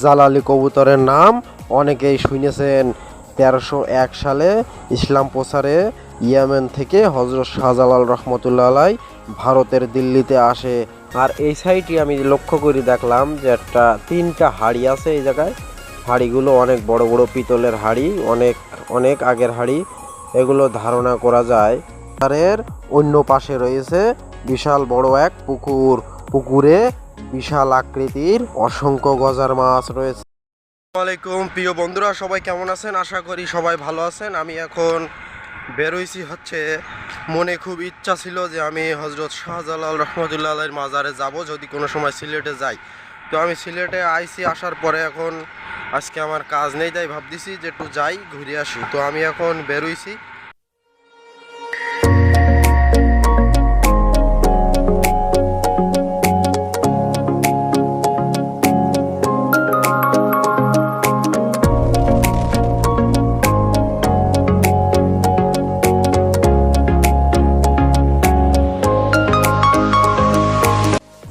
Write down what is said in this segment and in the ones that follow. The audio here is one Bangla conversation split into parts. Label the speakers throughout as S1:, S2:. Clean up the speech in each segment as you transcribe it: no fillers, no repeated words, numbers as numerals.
S1: জালালি কবুতরের নাম অনেকেই শুনেছেন। 1301 সালে ইসলাম প্রচারে ইয়েমেন থেকে হযরত শাহজালাল রহমতুল্লাহ আলাই ভারতের দিল্লিতে আসে। আর এই সাইডে আমি লক্ষ্য করে দেখলাম যে তিনটা হাড়ি আছে এই জায়গায়। হাড়িগুলো অনেক বড় বড় পিতলের হাড়ি, অনেক অনেক আগের হাড়ি। এগুলো ধারণা করা যায় এর অন্য পাশে রয়েছে বিশাল বড় এক পুকুর। পুকুরে বিশাল আকৃতির অসংখ্য গজার মাছ রয়েছে। আসসালামু আলাইকুম প্রিয় বন্ধুরা, সবাই কেমন আছেন? আশা করি সবাই ভালো আছেন। আমি এখন বেরোইছি, মনে খুব ইচ্ছা ছিল যে আমি হযরত শাহজালাল রহমতুল্লাহ আলাইহির মাজারে যাব যদি কোনো সময় সিলেটে যাই। তো আমি সিলেটে আইছি, আসার পরে এখন আজকে আমার কাজ নেই, তাই ভাবতেছি যে একটু যাই, ঘুরে আসি। তো আমি এখন বেরোইছি।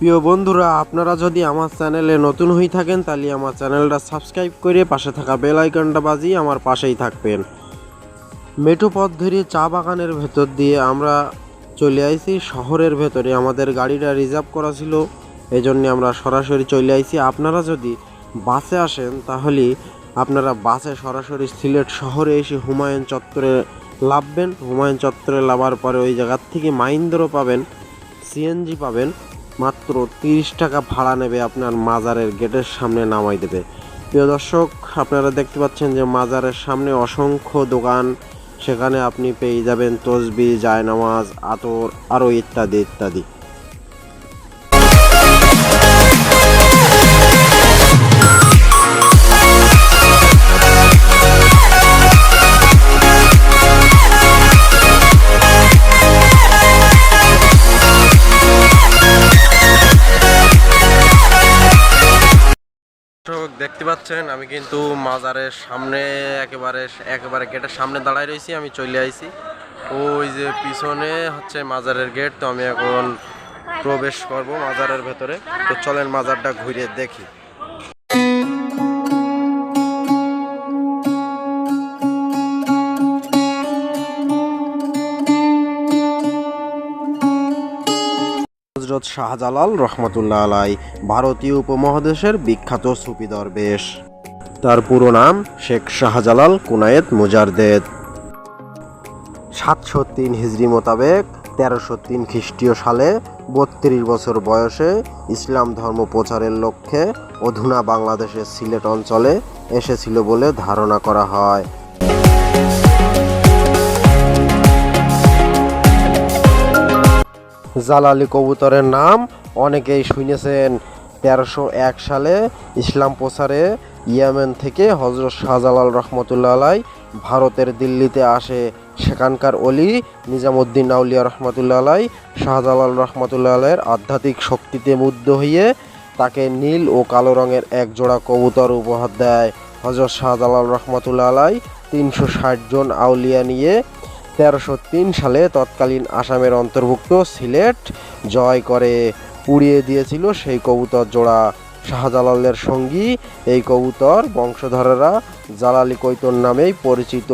S1: প্রিয় বন্ধুরা, আপনারা যদি আমার চ্যানেলে নতুন হয়ে থাকেন তাহলে আমার চ্যানেলটা সাবস্ক্রাইব করে পাশে থাকা বেল আইকনটা বাজিয়ে আমার পাশেই থাকবেন। মেঠো পথ ধরে চা বাগানের ভেতর দিয়ে আমরা চলে আইছি শহরের ভেতরে। আমাদের গাড়িটা রিজার্ভ করা ছিল, এই জন্য আমরা সরাসরি চলে আইছি। আপনারা যদি বাসে আসেন তাহলে আপনারা বাসে সরাসরি সিলেট শহরে এসে হুমায়ুন চত্বরে নামবেন। হুমায়ুন চত্বরে নামার পরে ওই জায়গার থেকে মাহিন্দ্রা পাবেন, সিএনজি পাবেন। মাত্র 30 টাকা ভাড়া নেবে, আপনার মাজারের গেটের সামনে নামাই দেবে। প্রিয় দর্শক, আপনারা দেখতে পাচ্ছেন যে মাজারের সামনে অসংখ্য দোকান, সেখানে আপনি পেয়ে যাবেন তসবি, জায়নামাজ, আতর, আরও ইত্যাদি ইত্যাদি। দেখতে পাচ্ছেন আমি কিন্তু মাজারের সামনে একেবারে গেটের সামনে দাঁড়ায় রয়েছি। আমি চলে আইছি, ওই যে পিছনে মাজারের গেট। তো আমি এখন প্রবেশ করব মাজারের ভেতরে। তো চলেন মাজারটা ঘুরে দেখি। হযরত শাহজালাল রহমতুল্লাহ আলাই ভারতীয় উপমহাদেশের বিখ্যাত সুফি দরবেশ। তার পুরো নাম শেখ শাহজালাল কুনায়েত মুজারদেদ। 703 হিজরি মোতাবেক 1303 খ্রিস্টীয় সালে 32 বছর বয়সে ইসলাম ধর্ম প্রচারের লক্ষ্যে অধুনা বাংলাদেশের সিলেট অঞ্চলে এসেছিল বলে ধারণা করা হয়। জালালি কবুতরের নাম অনেকেই শুনেছেন। 1301 সালে ইসলাম প্রচারে ইয়েমেন থেকে হযরত শাহজালাল রহমতুল্লাহ আলাই ভারতের দিল্লিতে আসে। সেখানকার অলি নিজামুদ্দিন আউলিয়া রহমতুল্লাহ আলাই শাহজালাল রহমতুল্লাহ আলাইয়ের আধ্যাত্মিক শক্তিতে মুগ্ধ হয়ে তাকে নীল ও কালো রঙের এক জোড়া কবুতর উপহার দেয়। হযরত শাহজালাল রহমতুল্লাহ আলাই 360 জন আউলিয়া নিয়ে 1303 সালে তৎকালীন আসামের অন্তর্ভুক্ত সিলেট জয় করে উড়িয়ে দিয়েছিল সেই কবুতর জোড়া। শাহজালালের সঙ্গী এই কবুতর বংশধরেরা জালালি কৈতন নামেই পরিচিত।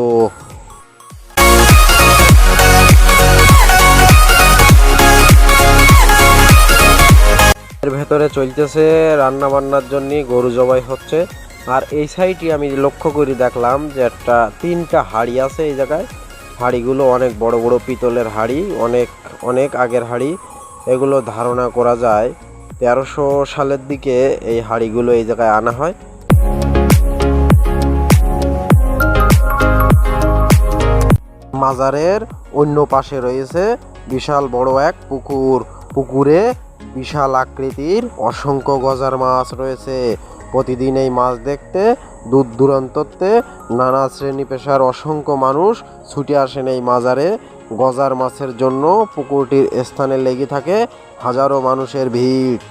S1: এর ভেতরে চলতেছে রান্না বান্নার জন্য গরু জবাই হচ্ছে। আর এই সাইডে আমি লক্ষ্য করে দেখলাম যে তিনটা হাড়ি আছে এই জায়গায়। হাড়িগুলো অনেক বড় বড় পিতলের হাড়ি, অনেক অনেক আগের হাড়ি। এগুলো ধারণা করা যায় 1300 সালের দিকে এই হাড়িগুলো এই জায়গায় আনা হয়। মাজারের অন্য পাশে রয়েছে বিশাল বড় এক পুকুর। পুকুরে বিশাল আকৃতির অসংখ্য গজার মাছ রয়েছে। প্রতিদিন এই মাছ দেখতে দূর দূরান্ততে নানা শ্রেণী পেশার অসংখ্য মানুষ ছুটে আসেন এই মাজারে। গজার মাছের জন্য পুকুরটির স্থানে লেগে থাকে হাজারো মানুষের ভিড়।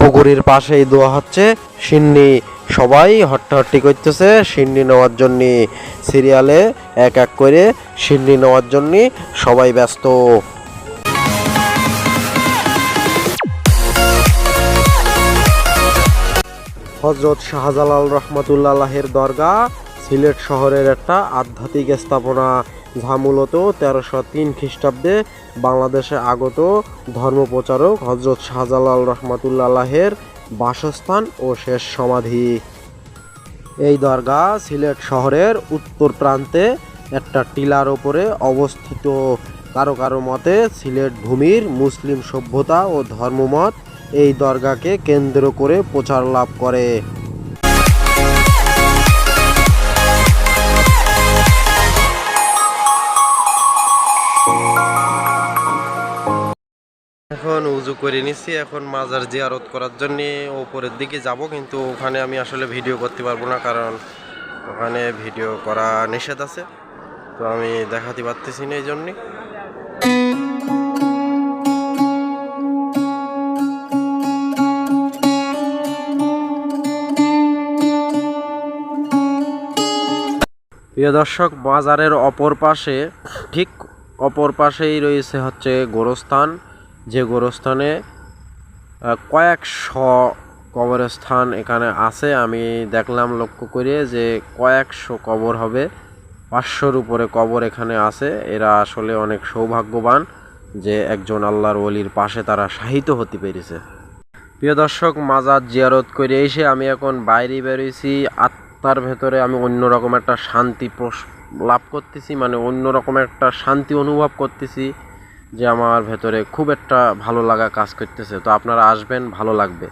S1: পুকুরের পাশেই দোয়া হচ্ছে সিন্নি। সবাই হট্টাহট্টি করতেছে সিন্নি নেওয়ার জন্য। সিরিয়ালে এক এক করে সিন্নি নেওয়ার জন্য সবাই ব্যস্ত। হজরত শাহজালাল রহমতুল্লাহের দরগা সিলেট শহরের একটা আধ্যাত্মিক স্থাপনা, যা মূলত 1303 খ্রিস্টাব্দে বাংলাদেশে আগত ধর্মপ্রচারক হজরত শাহজালাল রহমতুল্লাহের বাসস্থান ও শেষ সমাধি। এই দরগা সিলেট শহরের উত্তর প্রান্তে একটা টিলার ওপরে অবস্থিত। কারো কারো মতে সিলেট ভূমির মুসলিম সভ্যতা ও ধর্মমত এই দরগাকে কেন্দ্র করে প্রচার লাভ করে। এখন উজু করে নিচ্ছি, এখন মাজার জিয়ারত করার জন্য ওপরের দিকে যাব, কিন্তু ওখানে আমি আসলে ভিডিও করতে পারবো না, কারণ ওখানে ভিডিও করা নিষেধ আছে, তো আমি দেখাতে পারতেছি না এই জন্যে। প্রিয় দর্শক, বাজারের অপর পাশে, ঠিক অপর পাশেই রয়েছে হচ্ছে গোরস্থান, যে গোরস্থানে কয়েকশো কবরস্থান এখানে আছে। আমি দেখলাম লক্ষ্য করে যে কয়েকশো কবর হবে, 500-র উপরে কবর এখানে আছে। এরা আসলে অনেক সৌভাগ্যবান যে একজন আল্লাহর ওলির পাশে তারা শায়িত হতে পেরেছে। প্রিয় দর্শক, মাজার জিয়ারত করে এসে আমি এখন বাইরে বেরোইছি। আত্মার ভেতরে আমি অন্যরকম একটা শান্তি লাভ করতেছি, মানে অন্যরকম একটা শান্তি অনুভব করতেছি, যে আমার ভেতরে খুব একটা ভালো লাগা কাজ করতেছে। তো আপনারা আসবেন, ভালো লাগবে।